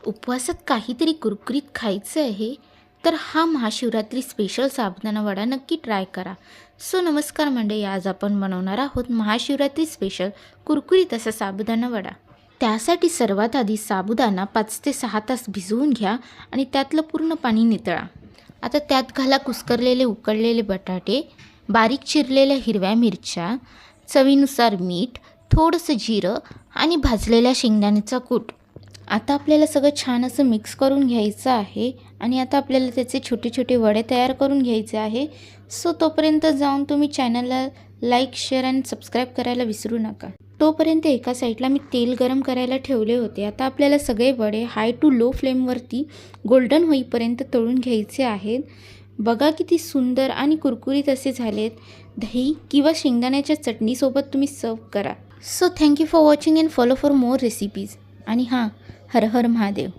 उपवासात काहीतरी कुरकुरीत खायचं आहे तर हा महाशिवरात्री स्पेशल साबुदाणा वडा नक्की ट्राय करा. नमस्कार मंडळी, आज आपण बनवणार आहोत महाशिवरात्री स्पेशल कुरकुरीत असा साबुदाणा वडा. त्यासाठी सर्वात आधी साबुदाणा 5 ते 6 तास भिजवून घ्या आणि त्यातलं पूर्ण पाणी नितळा. आता त्यात घाला कुस्करलेले उकळलेले बटाटे, बारीक चिरलेल्या हिरव्या मिरच्या, चवीनुसार मीठ, थोडंसं जिरं आणि भाजलेल्या शेंगदाण्याचा कूट. आता आपल्याला सगळं छान असं मिक्स करून घ्यायचं आहे आणि आता आपल्याला त्याचे छोटे छोटे वडे तयार करून घ्यायचे आहे. तोपर्यंत जाऊन तुम्ही चॅनलला लाईक, शेअर आणि सबस्क्राईब करायला विसरू नका. तोपर्यंत एका साईडला मी तेल गरम करायला ठेवले होते. आता आपल्याला सगळे वडे हाय टू लो फ्लेमवरती गोल्डन होईपर्यंत तळून घ्यायचे आहेत. बघा किती सुंदर आणि कुरकुरीत असे झालेत. दही किंवा शेंगदाण्याच्या चटणीसोबत तुम्ही सर्व करा. Thank you for watching and follow for more recipes. आणि हां, हर हर महादेव.